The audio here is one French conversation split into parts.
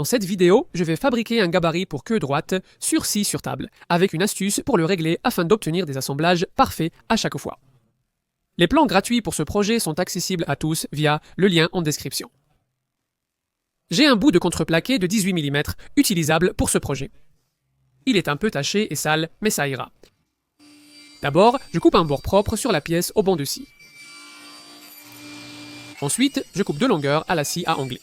Dans cette vidéo, je vais fabriquer un gabarit pour queue droite sur scie sur table, avec une astuce pour le régler afin d'obtenir des assemblages parfaits à chaque fois. Les plans gratuits pour ce projet sont accessibles à tous via le lien en description. J'ai un bout de contreplaqué de 18 mm utilisable pour ce projet. Il est un peu taché et sale, mais ça ira. D'abord, je coupe un bord propre sur la pièce au banc de scie. Ensuite, je coupe de longueur à la scie à onglet.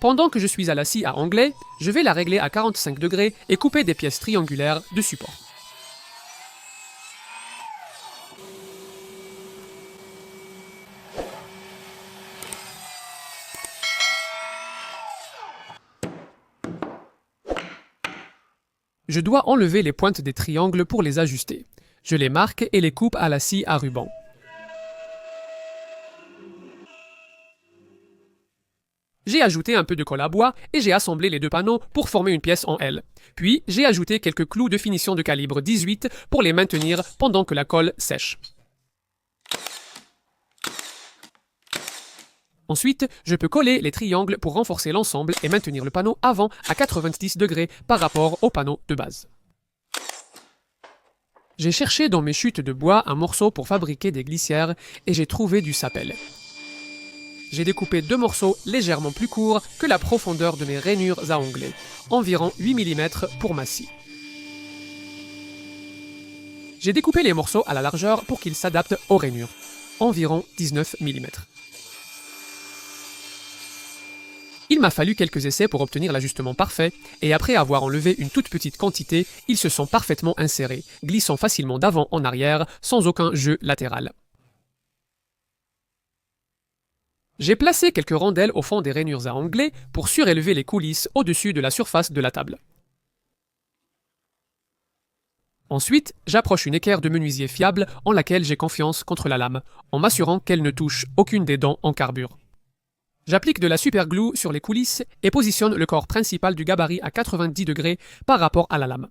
Pendant que je suis à la scie à onglet, je vais la régler à 45 degrés et couper des pièces triangulaires de support. Je dois enlever les pointes des triangles pour les ajuster. Je les marque et les coupe à la scie à ruban. J'ai ajouté un peu de colle à bois et j'ai assemblé les deux panneaux pour former une pièce en L. Puis, j'ai ajouté quelques clous de finition de calibre 18 pour les maintenir pendant que la colle sèche. Ensuite, je peux coller les triangles pour renforcer l'ensemble et maintenir le panneau avant à 90 degrés par rapport au panneau de base. J'ai cherché dans mes chutes de bois un morceau pour fabriquer des glissières et j'ai trouvé du sapel. J'ai découpé deux morceaux légèrement plus courts que la profondeur de mes rainures à onglet, environ 8 mm pour ma scie. J'ai découpé les morceaux à la largeur pour qu'ils s'adaptent aux rainures, environ 19 mm. Il m'a fallu quelques essais pour obtenir l'ajustement parfait, et après avoir enlevé une toute petite quantité, ils se sont parfaitement insérés, glissant facilement d'avant en arrière, sans aucun jeu latéral. J'ai placé quelques rondelles au fond des rainures à onglet pour surélever les coulisses au-dessus de la surface de la table. Ensuite, j'approche une équerre de menuisier fiable en laquelle j'ai confiance contre la lame, en m'assurant qu'elle ne touche aucune des dents en carbure. J'applique de la superglue sur les coulisses et positionne le corps principal du gabarit à 90 degrés par rapport à la lame.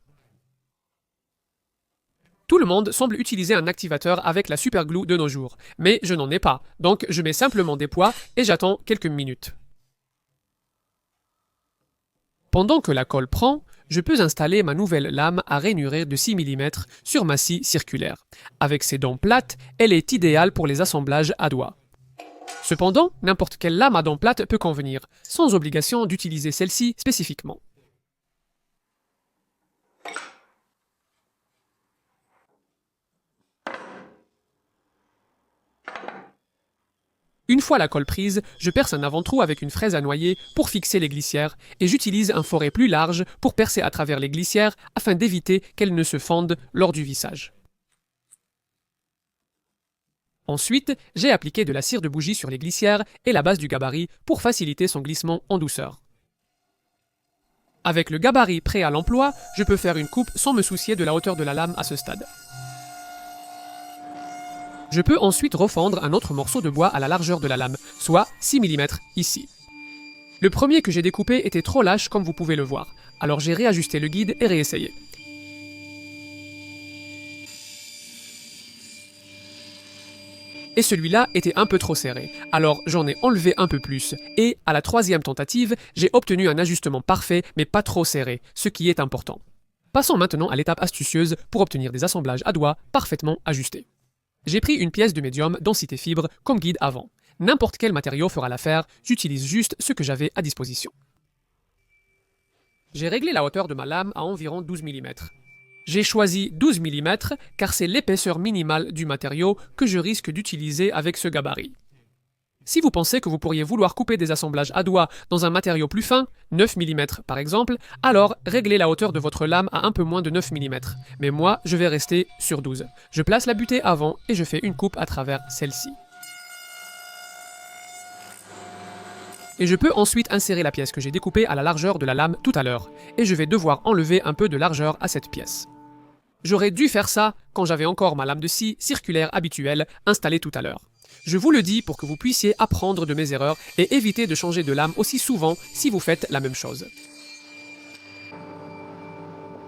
Tout le monde semble utiliser un activateur avec la superglue de nos jours, mais je n'en ai pas, donc je mets simplement des poids et j'attends quelques minutes. Pendant que la colle prend, je peux installer ma nouvelle lame à rainurée de 6 mm sur ma scie circulaire. Avec ses dents plates, elle est idéale pour les assemblages à doigts. Cependant, n'importe quelle lame à dents plates peut convenir, sans obligation d'utiliser celle-ci spécifiquement. Une fois la colle prise, je perce un avant-trou avec une fraise à noyer pour fixer les glissières et j'utilise un foret plus large pour percer à travers les glissières afin d'éviter qu'elles ne se fendent lors du vissage. Ensuite, j'ai appliqué de la cire de bougie sur les glissières et la base du gabarit pour faciliter son glissement en douceur. Avec le gabarit prêt à l'emploi, je peux faire une coupe sans me soucier de la hauteur de la lame à ce stade. Je peux ensuite refendre un autre morceau de bois à la largeur de la lame, soit 6 mm ici. Le premier que j'ai découpé était trop lâche comme vous pouvez le voir, alors j'ai réajusté le guide et réessayé. Et celui-là était un peu trop serré, alors j'en ai enlevé un peu plus, et à la troisième tentative, j'ai obtenu un ajustement parfait mais pas trop serré, ce qui est important. Passons maintenant à l'étape astucieuse pour obtenir des assemblages à doigts parfaitement ajustés. J'ai pris une pièce de médium densité fibre comme guide avant. N'importe quel matériau fera l'affaire, j'utilise juste ce que j'avais à disposition. J'ai réglé la hauteur de ma lame à environ 12 mm. J'ai choisi 12 mm car c'est l'épaisseur minimale du matériau que je risque d'utiliser avec ce gabarit. Si vous pensez que vous pourriez vouloir couper des assemblages à doigts dans un matériau plus fin, 9 mm par exemple, alors réglez la hauteur de votre lame à un peu moins de 9 mm. Mais moi, je vais rester sur 12. Je place la butée avant et je fais une coupe à travers celle-ci. Et je peux ensuite insérer la pièce que j'ai découpée à la largeur de la lame tout à l'heure. Et je vais devoir enlever un peu de largeur à cette pièce. J'aurais dû faire ça quand j'avais encore ma lame de scie circulaire habituelle installée tout à l'heure. Je vous le dis pour que vous puissiez apprendre de mes erreurs et éviter de changer de lame aussi souvent si vous faites la même chose.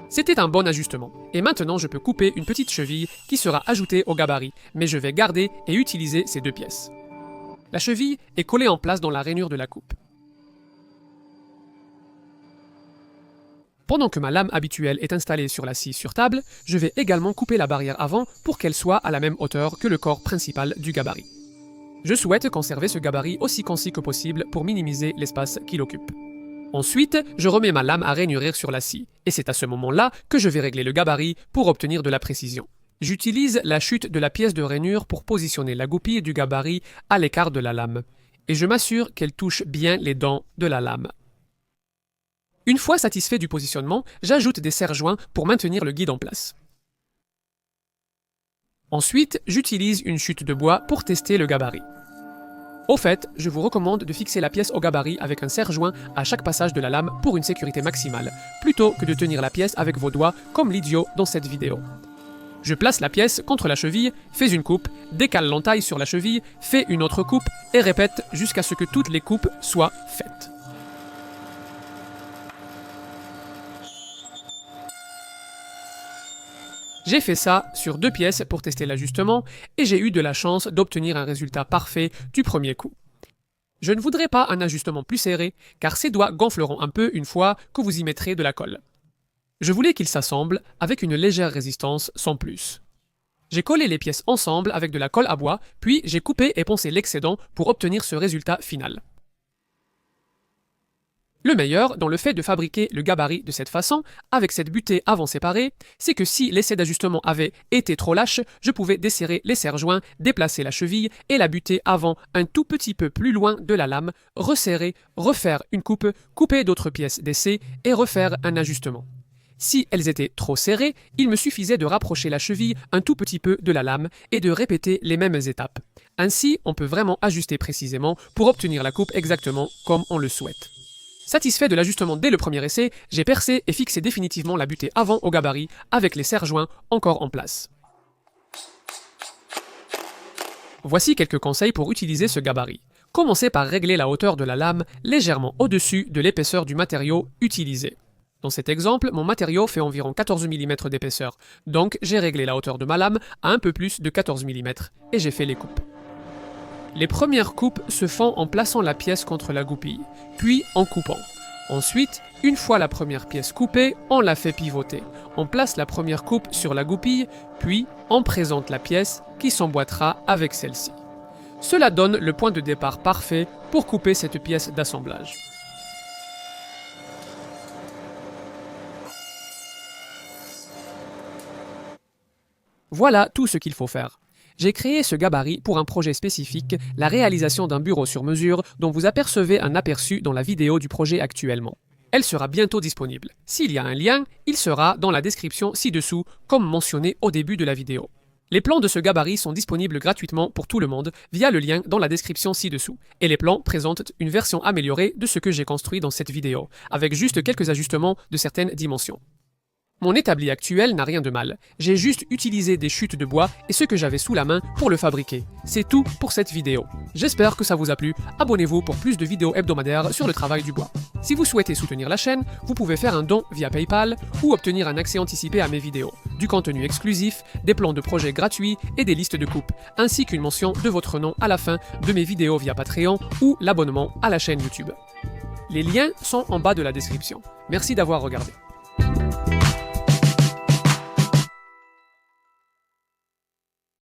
C'était un bon ajustement, et maintenant je peux couper une petite cheville qui sera ajoutée au gabarit, mais je vais garder et utiliser ces deux pièces. La cheville est collée en place dans la rainure de la coupe. Pendant que ma lame habituelle est installée sur la scie sur table, je vais également couper la barrière avant pour qu'elle soit à la même hauteur que le corps principal du gabarit. Je souhaite conserver ce gabarit aussi concis que possible pour minimiser l'espace qu'il occupe. Ensuite, je remets ma lame à rainurer sur la scie, et c'est à ce moment-là que je vais régler le gabarit pour obtenir de la précision. J'utilise la chute de la pièce de rainure pour positionner la goupille du gabarit à l'écart de la lame, et je m'assure qu'elle touche bien les dents de la lame. Une fois satisfait du positionnement, j'ajoute des serre-joints pour maintenir le guide en place. Ensuite, j'utilise une chute de bois pour tester le gabarit. Au fait, je vous recommande de fixer la pièce au gabarit avec un serre-joint à chaque passage de la lame pour une sécurité maximale, plutôt que de tenir la pièce avec vos doigts comme l'idiot dans cette vidéo. Je place la pièce contre la cheville, fais une coupe, décale l'entaille sur la cheville, fais une autre coupe et répète jusqu'à ce que toutes les coupes soient faites. J'ai fait ça sur 2 pièces pour tester l'ajustement et j'ai eu de la chance d'obtenir un résultat parfait du premier coup. Je ne voudrais pas un ajustement plus serré car ces doigts gonfleront un peu une fois que vous y mettrez de la colle. Je voulais qu'ils s'assemblent avec une légère résistance sans plus. J'ai collé les pièces ensemble avec de la colle à bois, puis j'ai coupé et poncé l'excédent pour obtenir ce résultat final. Le meilleur dans le fait de fabriquer le gabarit de cette façon, avec cette butée avant séparée, c'est que si l'essai d'ajustement avait été trop lâche, je pouvais desserrer les serre-joints, déplacer la cheville et la butée avant un tout petit peu plus loin de la lame, resserrer, refaire une coupe, couper d'autres pièces d'essai et refaire un ajustement. Si elles étaient trop serrées, il me suffisait de rapprocher la cheville un tout petit peu de la lame et de répéter les mêmes étapes. Ainsi, on peut vraiment ajuster précisément pour obtenir la coupe exactement comme on le souhaite. Satisfait de l'ajustement dès le premier essai, j'ai percé et fixé définitivement la butée avant au gabarit avec les serre-joints encore en place. Voici quelques conseils pour utiliser ce gabarit. Commencez par régler la hauteur de la lame légèrement au-dessus de l'épaisseur du matériau utilisé. Dans cet exemple, mon matériau fait environ 14 mm d'épaisseur, donc j'ai réglé la hauteur de ma lame à un peu plus de 14 mm et j'ai fait les coupes. Les premières coupes se font en plaçant la pièce contre la goupille, puis en coupant. Ensuite, une fois la première pièce coupée, on la fait pivoter. On place la première coupe sur la goupille, puis on présente la pièce qui s'emboîtera avec celle-ci. Cela donne le point de départ parfait pour couper cette pièce d'assemblage. Voilà tout ce qu'il faut faire. J'ai créé ce gabarit pour un projet spécifique, la réalisation d'un bureau sur mesure dont vous apercevez un aperçu dans la vidéo du projet actuellement. Elle sera bientôt disponible. S'il y a un lien, il sera dans la description ci-dessous, comme mentionné au début de la vidéo. Les plans de ce gabarit sont disponibles gratuitement pour tout le monde via le lien dans la description ci-dessous. Et les plans présentent une version améliorée de ce que j'ai construit dans cette vidéo, avec juste quelques ajustements de certaines dimensions. Mon établi actuel n'a rien de mal, j'ai juste utilisé des chutes de bois et ce que j'avais sous la main pour le fabriquer. C'est tout pour cette vidéo. J'espère que ça vous a plu, abonnez-vous pour plus de vidéos hebdomadaires sur le travail du bois. Si vous souhaitez soutenir la chaîne, vous pouvez faire un don via PayPal ou obtenir un accès anticipé à mes vidéos, du contenu exclusif, des plans de projets gratuits et des listes de coupes, ainsi qu'une mention de votre nom à la fin de mes vidéos via Patreon ou l'abonnement à la chaîne YouTube. Les liens sont en bas de la description. Merci d'avoir regardé.